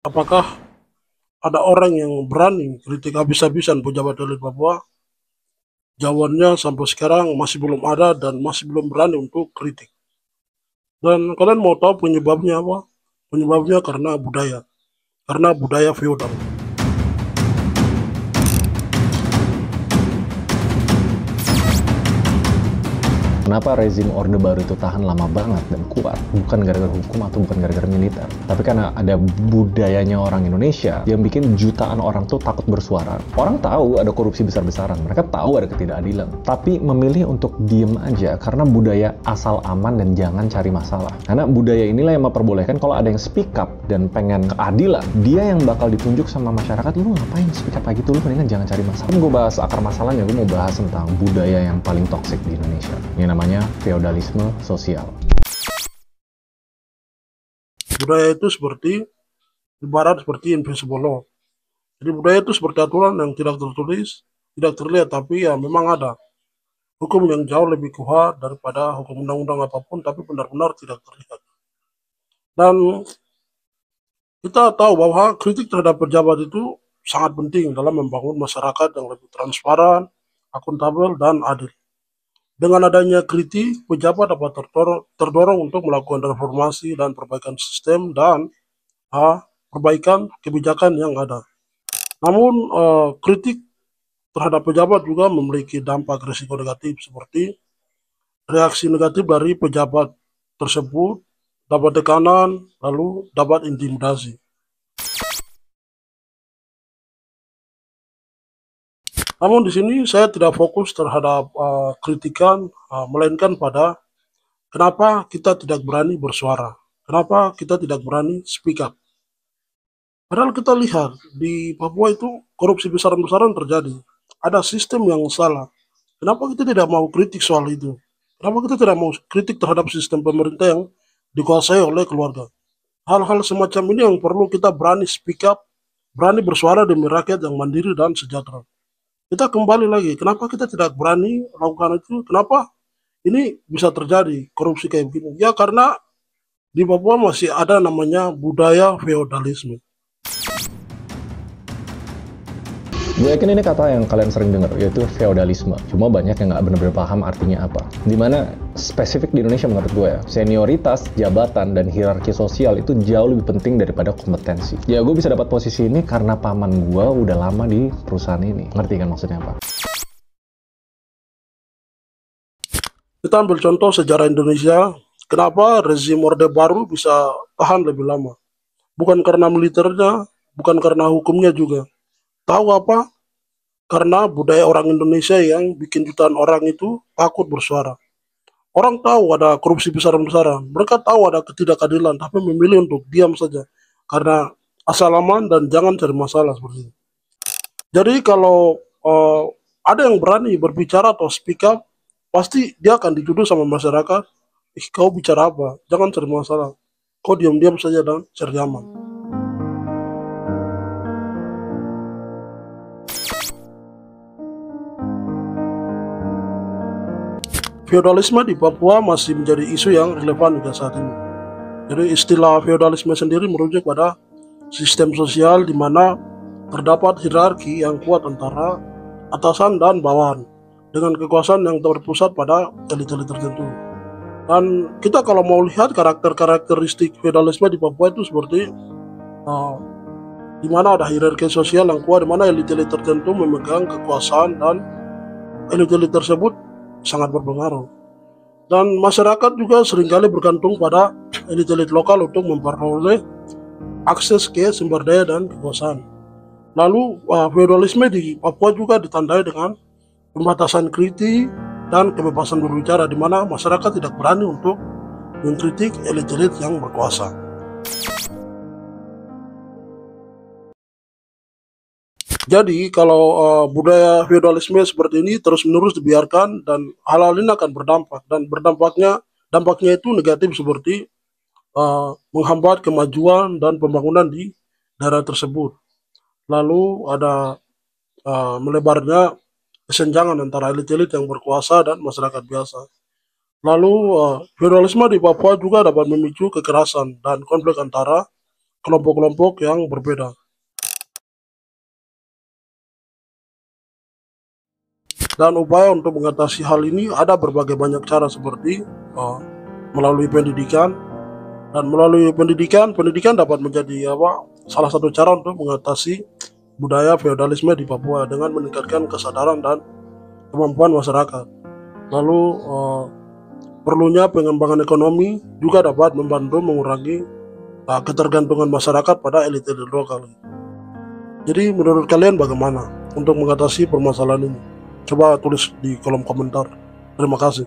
Apakah ada orang yang berani kritik habis-habisan pejabat elit Papua? Jawabannya sampai sekarang masih belum ada dan masih belum berani untuk kritik. Dan kalian mau tahu penyebabnya apa? Penyebabnya karena budaya feodal. Kenapa rezim Orde Baru itu tahan lama banget dan kuat? Bukan gara-gara hukum atau bukan gara-gara militer. Tapi karena ada budayanya orang Indonesia yang bikin jutaan orang tuh takut bersuara. Orang tahu ada korupsi besar-besaran, mereka tahu ada ketidakadilan. Tapi memilih untuk diem aja karena budaya asal aman dan jangan cari masalah. Karena budaya inilah yang memperbolehkan kalau ada yang speak up dan pengen keadilan, dia yang bakal ditunjuk sama masyarakat. Lu ngapain speak up kayak gitu? Lu mendingan jangan cari masalah. Gue bahas akar masalahnya, gue mau bahas tentang budaya yang paling toksik di Indonesia. Ini namanya feodalisme sosial. Budaya itu seperti ibarat seperti invisible law. Jadi budaya itu seperti aturan yang tidak tertulis, tidak terlihat, tapi ya memang ada. Hukum yang jauh lebih kuat daripada hukum undang-undang apapun, tapi benar-benar tidak terlihat. Dan kita tahu bahwa kritik terhadap pejabat itu sangat penting dalam membangun masyarakat yang lebih transparan, akuntabel, dan adil. Dengan adanya kritik, pejabat dapat terdorong untuk melakukan reformasi dan perbaikan sistem dan perbaikan kebijakan yang ada. Namun, kritik terhadap pejabat juga memiliki dampak risiko negatif seperti reaksi negatif dari pejabat tersebut, dapat tekanan, lalu dapat intimidasi. Namun di sini saya tidak fokus terhadap kritikan, melainkan pada kenapa kita tidak berani bersuara, kenapa kita tidak berani speak up. Padahal kita lihat di Papua itu korupsi besar-besaran terjadi, ada sistem yang salah. Kenapa kita tidak mau kritik soal itu? Kenapa kita tidak mau kritik terhadap sistem pemerintah yang dikuasai oleh keluarga? Hal-hal semacam ini yang perlu kita berani speak up, berani bersuara demi rakyat yang mandiri dan sejahtera. Kita kembali lagi, kenapa kita tidak berani melakukan itu? Kenapa ini bisa terjadi korupsi kayak begini? Ya karena di Papua masih ada namanya budaya feodalisme. Gue yakin ini kata yang kalian sering dengar, yaitu feodalisme. Cuma banyak yang nggak benar-benar paham artinya apa. Dimana spesifik di Indonesia menurut gue ya, senioritas, jabatan, dan hierarki sosial itu jauh lebih penting daripada kompetensi. Ya gue bisa dapat posisi ini karena paman gue udah lama di perusahaan ini. Ngerti kan maksudnya apa? Kita ambil contoh sejarah Indonesia, kenapa rezim Orde Baru bisa tahan lebih lama? Bukan karena militernya, bukan karena hukumnya juga. Tahu apa? Karena budaya orang Indonesia yang bikin jutaan orang itu takut bersuara. Orang tahu ada korupsi besar-besaran, mereka tahu ada ketidakadilan, tapi memilih untuk diam saja. Karena asal aman dan jangan cari masalah seperti itu. Jadi kalau ada yang berani berbicara atau speak up, pasti dia akan dituduh sama masyarakat, ih kau bicara apa? Jangan cari masalah. Kau diam-diam saja dan cari aman. Feodalisme di Papua masih menjadi isu yang relevan hingga saat ini. Jadi istilah feodalisme sendiri merujuk pada sistem sosial di mana terdapat hierarki yang kuat antara atasan dan bawahan dengan kekuasaan yang terpusat pada elit-elit tertentu. Dan kita kalau mau lihat karakteristik feodalisme di Papua itu seperti uh, di mana ada hierarki sosial yang kuat, di mana elit-elit tertentu memegang kekuasaan dan elit-elit tersebut sangat berpengaruh. Dan masyarakat juga seringkali bergantung pada elit-elit lokal untuk memperoleh akses ke sumber daya dan kekuasaan. Lalu feodalisme di Papua juga ditandai dengan pembatasan kritik dan kebebasan berbicara di mana masyarakat tidak berani untuk mengkritik elit-elit yang berkuasa. Jadi kalau budaya feodalisme seperti ini terus-menerus dibiarkan dan hal-hal ini akan berdampak dan dampaknya itu negatif seperti menghambat kemajuan dan pembangunan di daerah tersebut. Lalu ada melebarnya kesenjangan antara elit-elit yang berkuasa dan masyarakat biasa. Lalu feodalisme di Papua juga dapat memicu kekerasan dan konflik antara kelompok-kelompok yang berbeda. Dan upaya untuk mengatasi hal ini ada berbagai banyak cara seperti melalui pendidikan, dan melalui pendidikan dapat menjadi salah satu cara untuk mengatasi budaya feodalisme di Papua dengan meningkatkan kesadaran dan kemampuan masyarakat. Lalu perlunya pengembangan ekonomi juga dapat membantu mengurangi ketergantungan masyarakat pada elit-elit lokal. Jadi menurut kalian bagaimana untuk mengatasi permasalahan ini? Coba tulis di kolom komentar. Terima kasih.